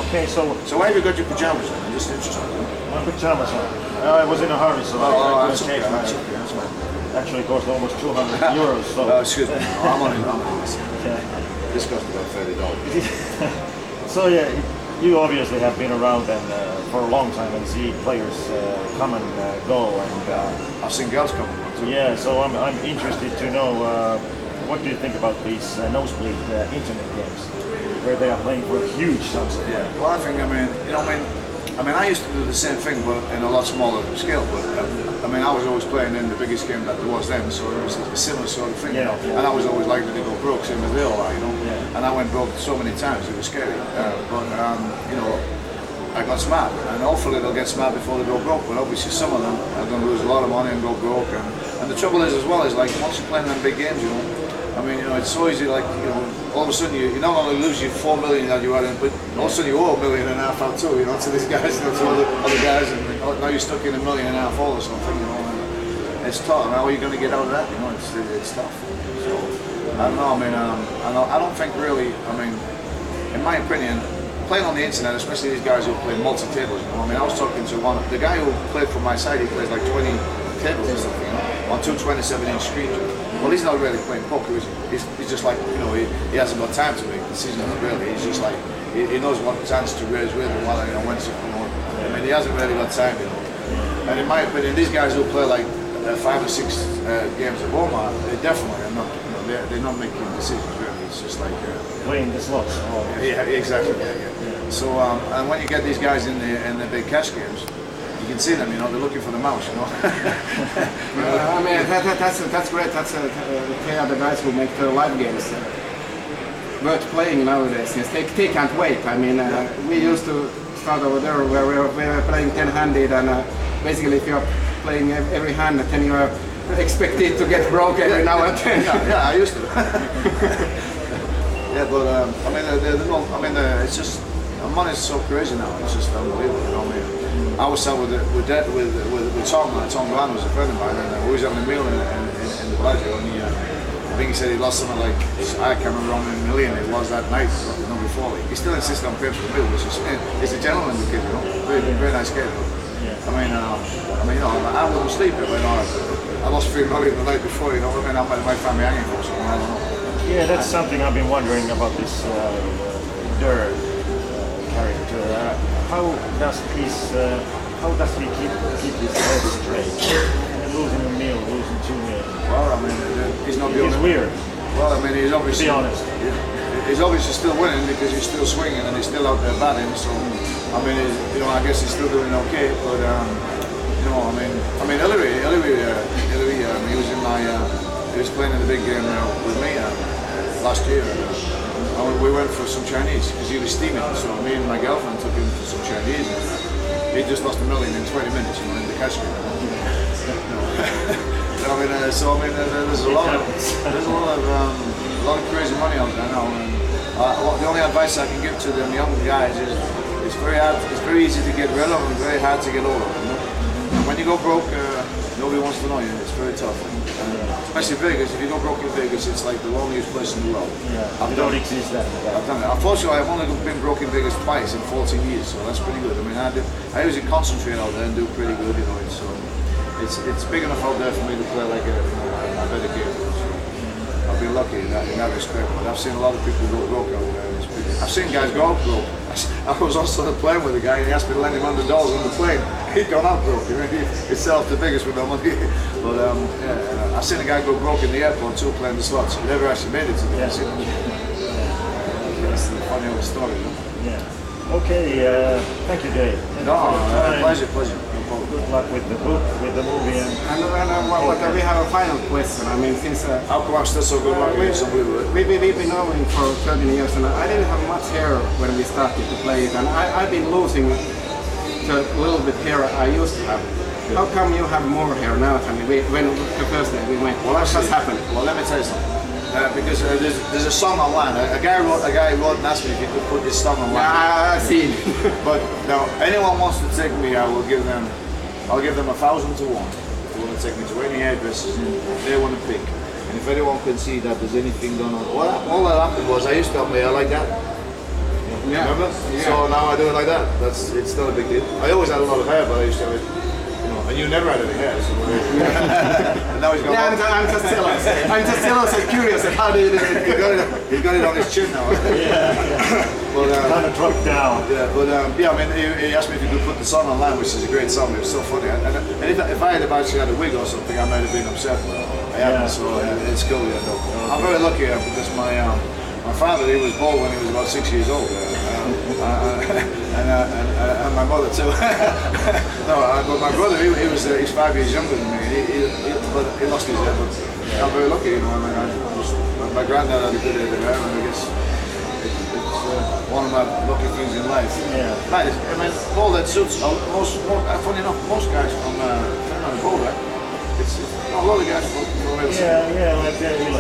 Okay, so why have you got your pajamas on? I'm just interested. my pajamas on. I was in a hurry, so I couldn't change mine. That's fine. Actually, it cost almost 200 euros. So. Excuse me. I'm on it. Yeah. This cost about $30. So yeah, you obviously have been around and for a long time and see players come and go. And I've seen girls come. yeah, so I'm interested to know what do you think about these nosebleed internet games where they are playing for huge sums of money? Yeah. Well, I think I used to do the same thing, but in a lot smaller scale. But I was always playing in the biggest game that there was then, so it was a similar sort of thing, you know. And I was always likely to go broke, same as Erola, you know. Yeah. And I went broke so many times, it was scary. I got smart, and hopefully they'll get smart before they go broke. But obviously, some of them are going to lose a lot of money and go broke. And the trouble is, as well, is like once you're playing them big games, you know. It's so easy, like, all of a sudden you not only lose your 4 million that you had in, but all of a sudden you owe $1.5 million out too, you know, to these guys, to other guys, and now you're stuck in $1.5 million all or something, you know, and it's tough. How are you going to get out of that? You know, it's tough. So, I don't know, I don't think really, in my opinion, playing on the internet, especially these guys who play multi-tables, you know, I was talking to the guy who played from my side, he plays like 20 tables or something, you know, on 2 27-inch screens. Well, he's not really playing poker, is he? He's just like, you know, he hasn't got time to make decisions, really. He's just like, he knows what hands to raise with and what, you know, when to, you know, he hasn't really got time, you know. And in my opinion, these guys who play like 5 or 6 games of Walmart, they definitely are not, you know, they're not making decisions, really. It's just like... playing the slots. Yeah, exactly, yeah. So, and when you get these guys in the big cash games, you can see them, you know, they're looking for the mouse, you know. That's great. That's they are the guys who make the live games worth playing nowadays. Yes, they can't wait. We used to start over there where we were playing 10-handed, and basically if you're playing every hand, then you are expected to get broke every now and then. Yeah, I used to. Yeah, but it's just money's so crazy now. It's just unbelievable. You know, I was sat with Tom. Tom Glenn was a friend of mine, and we was having a meal in the Bellagio, and I think he said he lost something like, I can't remember how many million it was that night, not before. He still insisted on paying for the meal, which is, he's a gentleman, the kid, you know, very nice kid. I wouldn't sleep if I lost 3 million the night before, you know. I might find me hanging for something, I don't know. Yeah, that's something I've been wondering about this Durr character. How does he keep his head straight? Losing a meal, losing 2 million. Well, he's not the only. It's weird. Well, he's obviously. To be honest. He's obviously still winning because he's still swinging and he's still out there batting. So, I guess he's still doing okay. But Ulliott, he was in he was playing in the big game with me last year. We went for some Chinese because he was steaming. So me and my girlfriend took him for some Chinese. He just lost $1 million in 20 minutes, you know, in the cash game. There's a lot of crazy money out there now. And the only advice I can give to them young guys is it's very hard. It's very easy to get rid of and very hard to get over. You know? And when you go broke, nobody wants to know you. It's very tough. Especially Vegas. If you go broke in Vegas, it's like the loneliest place in the world. Yeah, I've done it. I've done it. Unfortunately, I've only been broke in Vegas twice in 14 years, so that's pretty good. I usually concentrate out there and do pretty good, you know. It's big enough out there for me to play like a better game. So I've been lucky in that respect. But I've seen a lot of people go broke out there. I've seen guys go out broke. I was also on a plane with a guy, and he asked me to lend him $100 on the plane. He'd gone out broke. He'd sell off the biggest with no money. But I've seen a guy go broke in the airport too, playing the slots. He never actually made it to the casino. That's a funny old story. Yeah. Okay. Thank you, Dave. Pleasure. Good luck with the book, with the movie. We have a final question. Since how come I'm still so good luck with somebody? We've been knowing for 13 years, and I didn't have much hair when we started to play it, and I've been losing the little bit hair I used to have. How come you have more hair now than when the first day we went? What has happened? Well, let me tell you something. Because there's a song online. A guy wrote and asked me if he could put his song online. Yeah, I've seen. But now, anyone wants to take me, I'll give them 1,000 to 1. If they want to take me to any hairdressers, they want to pick. And if anyone can see that there's anything going on, all that happened was I used to have my hair like that. Yeah. Remember? Yeah. So now I do it like that. It's not a big deal. I always had a lot of hair, but I used to have it, you know, and you never had any hair. So and now he's got. Yeah, I'm just jealous. I'm just jealous and curious of how do you do it. He's got it on his chin now. But, kind of dropped down. yeah, but yeah, I mean, he asked me if he could put the song online, which is a great song. It was so funny. And if I had actually had a wig or something, I might have been upset. But I haven't, so it's cool. Yeah, no. I'm very lucky because my father, he was bald when he was about 6 years old, and my mother too. No, but my brother, he's 5 years younger than me. But he lost his hair. But I'm very lucky, you know. I mean, my granddad had a good head of hair, and I guess it's one of my lucky things in life. Yeah. Right, I mean, bald head suits. Funny enough, most guys from bald head. It's not a lot of guys from Like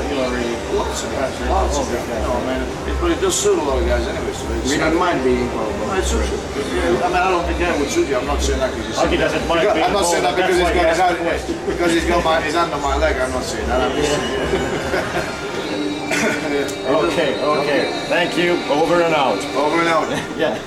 Hillary. Lots of guys. No, I mean, but it does suit a lot of guys anyway. So it's, We don't mind being bald. it suits you. Yeah, I mean, I don't think it would suit you. I'm not saying that because He doesn't mind being I'm not saying that bald, because he's that's got why his hand, because he's got his hand on my leg. I'm not saying that. I'm just Okay. Thank you. Over and out. over and out. Yeah.